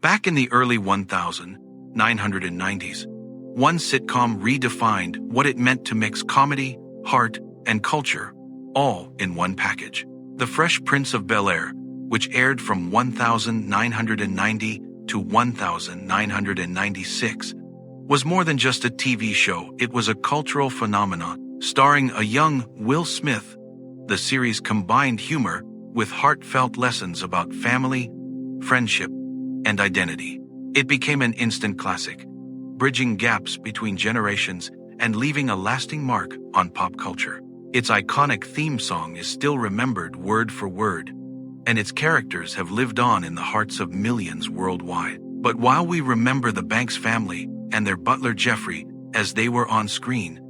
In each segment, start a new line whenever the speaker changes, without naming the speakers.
Back in the early 1990s, one sitcom redefined what it meant to mix comedy, heart, and culture, all in one package. The Fresh Prince of Bel-Air, which aired from 1990 to 1996, was more than just a TV show. It was a cultural phenomenon, starring a young Will Smith. The series combined humor with heartfelt lessons about family, friendship, and identity. It became an instant classic, bridging gaps between generations and leaving a lasting mark on pop culture. Its iconic theme song is still remembered word for word, and its characters have lived on in the hearts of millions worldwide. But while we remember the Banks family and their butler Jeffrey as they were on screen,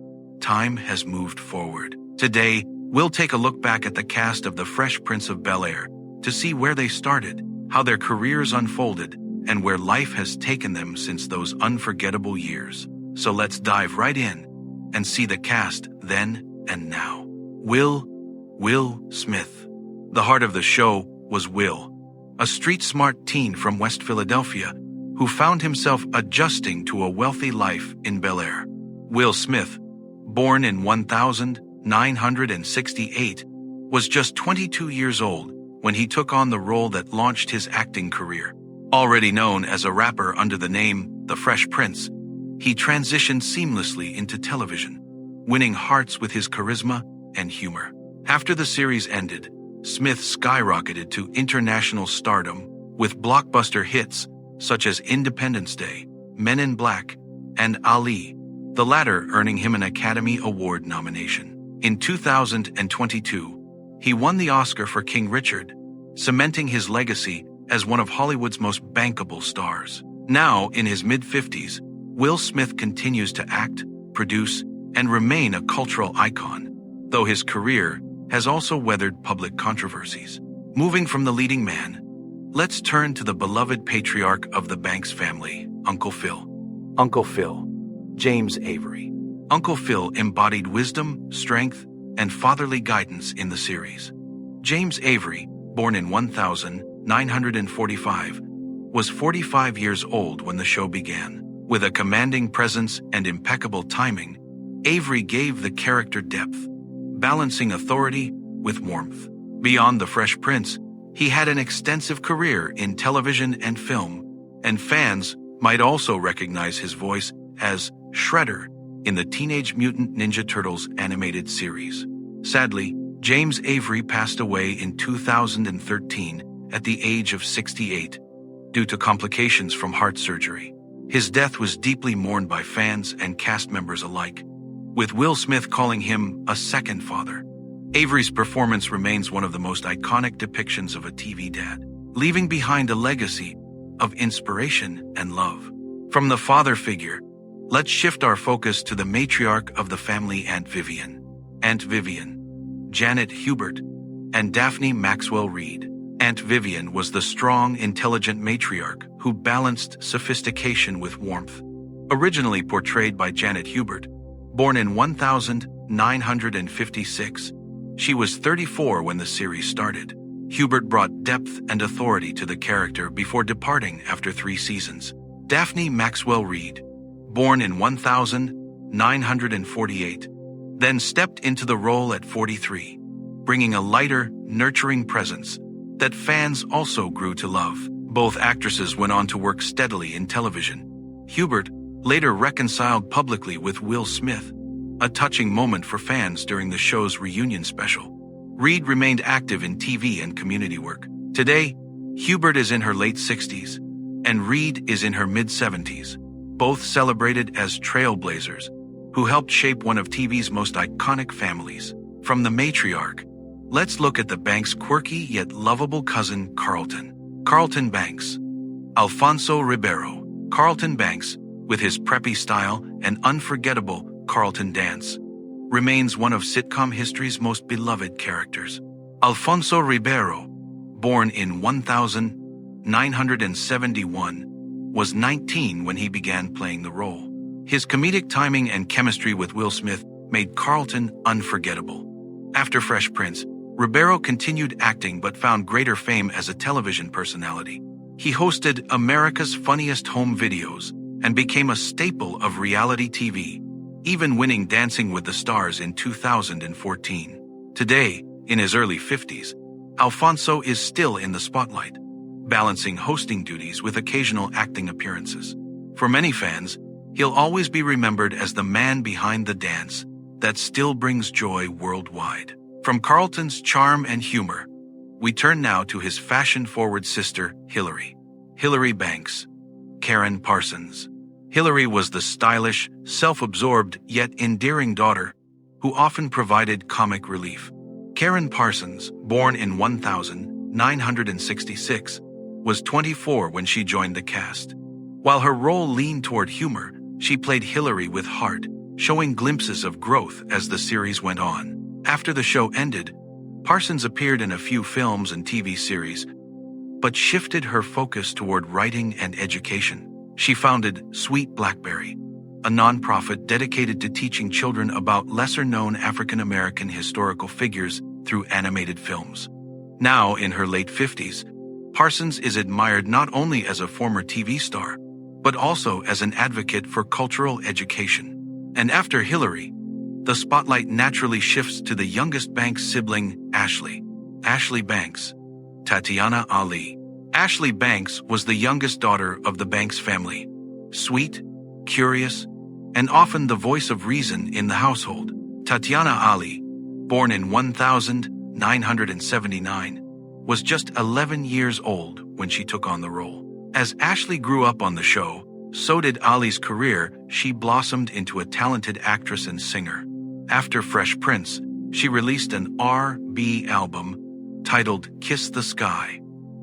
time has moved forward. Today, we'll take a look back at the cast of The Fresh Prince of Bel-Air to see where they started, how their careers unfolded, and where life has taken them since those unforgettable years. So let's dive right in and see the cast then and now. Will Smith. The heart of the show was Will, a street-smart teen from West Philadelphia who found himself adjusting to a wealthy life in Bel-Air. Will Smith, born in 1968, was just 22 years old when he took on the role that launched his acting career. Already known as a rapper under the name The Fresh Prince, he transitioned seamlessly into television, winning hearts with his charisma and humor. After the series ended, Smith skyrocketed to international stardom with blockbuster hits such as Independence Day, Men in Black, and Ali, the latter earning him an Academy Award nomination. In 2022, he won the Oscar for King Richard, cementing his legacy as one of Hollywood's most bankable stars. Now, in his mid-50s, Will Smith continues to act, produce, and remain a cultural icon, though his career has also weathered public controversies. Moving from the leading man, let's turn to the beloved patriarch of the Banks family, Uncle Phil. Uncle Phil, James Avery. Uncle Phil embodied wisdom, strength, and fatherly guidance in the series. James Avery, born in 1945, was 45 years old when the show began. With a commanding presence and impeccable timing, Avery gave the character depth, balancing authority with warmth. Beyond The Fresh Prince, he had an extensive career in television and film, and fans might also recognize his voice as Shredder in the Teenage Mutant Ninja Turtles animated series. Sadly, James Avery passed away in 2013 at the age of 68 due to complications from heart surgery. His death was deeply mourned by fans and cast members alike, with Will Smith calling him a second father. Avery's performance remains one of the most iconic depictions of a TV dad, leaving behind a legacy of inspiration and love. From the father figure, let's shift our focus to the matriarch of the family, Aunt Vivian. Aunt Vivian, Janet Hubert, and Daphne Maxwell Reid. Aunt Vivian was the strong, intelligent matriarch who balanced sophistication with warmth. Originally portrayed by Janet Hubert, born in 1956, she was 34 when the series started. Hubert brought depth and authority to the character before departing after 3 seasons. Daphne Maxwell Reid, born in 1948, then stepped into the role at 43, bringing a lighter, nurturing presence that fans also grew to love. Both actresses went on to work steadily in television. Hubert later reconciled publicly with Will Smith, a touching moment for fans during the show's reunion special. Reid remained active in TV and community work. Today, Hubert is in her late 60s, and Reid is in her mid-70s, both celebrated as trailblazers who helped shape one of TV's most iconic families. From the matriarch, let's look at the Banks' quirky yet lovable cousin, Carlton. Carlton Banks. Alfonso Ribeiro. Carlton Banks, with his preppy style and unforgettable Carlton Dance, remains one of sitcom history's most beloved characters. Alfonso Ribeiro, born in 1971, was 19 when he began playing the role. His comedic timing and chemistry with Will Smith made Carlton unforgettable. After Fresh Prince, Ribeiro continued acting but found greater fame as a television personality. He hosted America's Funniest Home Videos and became a staple of reality TV, even winning Dancing with the Stars in 2014. Today, in his early 50s, Alfonso is still in the spotlight, balancing hosting duties with occasional acting appearances. For many fans, he'll always be remembered as the man behind the dance that still brings joy worldwide. From Carlton's charm and humor, we turn now to his fashion-forward sister, Hilary Banks. Karen Parsons. Hilary was the stylish, self-absorbed, yet endearing daughter who often provided comic relief. Karen Parsons, born in 1966, was 24 when she joined the cast. While her role leaned toward humor, she played Hilary with heart, showing glimpses of growth as the series went on. After the show ended, Parsons appeared in a few films and TV series, but shifted her focus toward writing and education. She founded Sweet Blackberry, a nonprofit dedicated to teaching children about lesser-known African American historical figures through animated films. Now, in her late 50s, Parsons is admired not only as a former TV star, but also as an advocate for cultural education. And after Hilary, the spotlight naturally shifts to the youngest Banks sibling, Ashley Banks. Tatyana Ali. Ashley Banks was the youngest daughter of the Banks family. Sweet, curious, and often the voice of reason in the household. Tatyana Ali, born in 1979, was just 11 years old when she took on the role. As Ashley grew up on the show, so did Ali's career. She blossomed into a talented actress and singer. After Fresh Prince, she released an R&B album titled Kiss the Sky,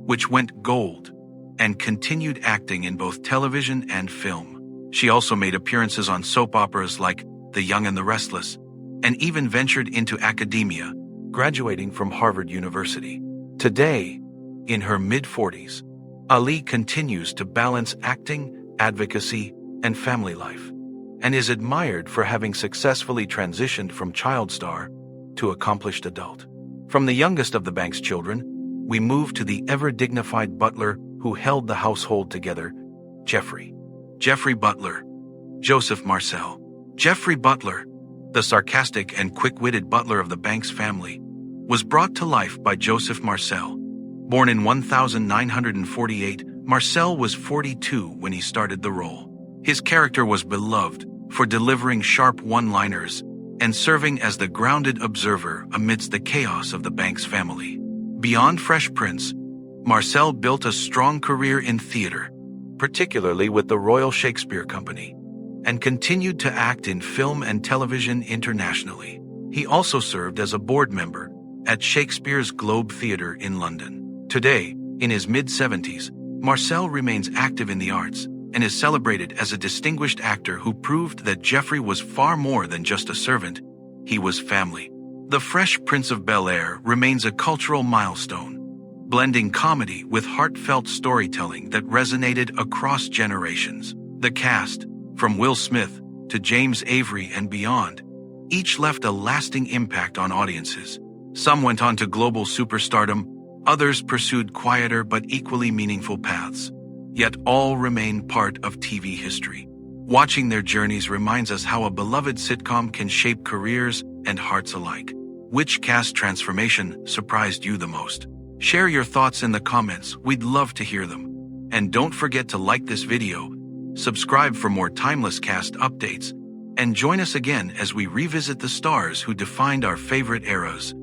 which went gold, and continued acting in both television and film. She also made appearances on soap operas like The Young and the Restless, and even ventured into academia, graduating from Harvard University. Today, in her mid-40s, Ali continues to balance acting, advocacy, and family life, and is admired for having successfully transitioned from child star to accomplished adult. From the youngest of the Banks children, we move to the ever-dignified butler who held the household together, Jeffrey Butler. Joseph Marcel. Jeffrey Butler, the sarcastic and quick-witted butler of the Banks family, was brought to life by Joseph Marcel. Born in 1948, Marcel was 42 when he started the role. His character was beloved for delivering sharp one-liners and serving as the grounded observer amidst the chaos of the Banks family. Beyond Fresh Prince, Marcel built a strong career in theater, particularly with the Royal Shakespeare Company, and continued to act in film and television internationally. He also served as a board member at Shakespeare's Globe Theatre in London. Today, in his mid-70s, Marcel remains active in the arts and is celebrated as a distinguished actor who proved that Jeffrey was far more than just a servant. He was family. The Fresh Prince of Bel-Air remains a cultural milestone, blending comedy with heartfelt storytelling that resonated across generations. The cast, from Will Smith to James Avery and beyond, each left a lasting impact on audiences. Some went on to global superstardom, others pursued quieter but equally meaningful paths. Yet all remain part of TV history. Watching their journeys reminds us how a beloved sitcom can shape careers and hearts alike. Which cast transformation surprised you the most? Share your thoughts in the comments, we'd love to hear them. And don't forget to like this video, subscribe for more timeless cast updates, and join us again as we revisit the stars who defined our favorite eras.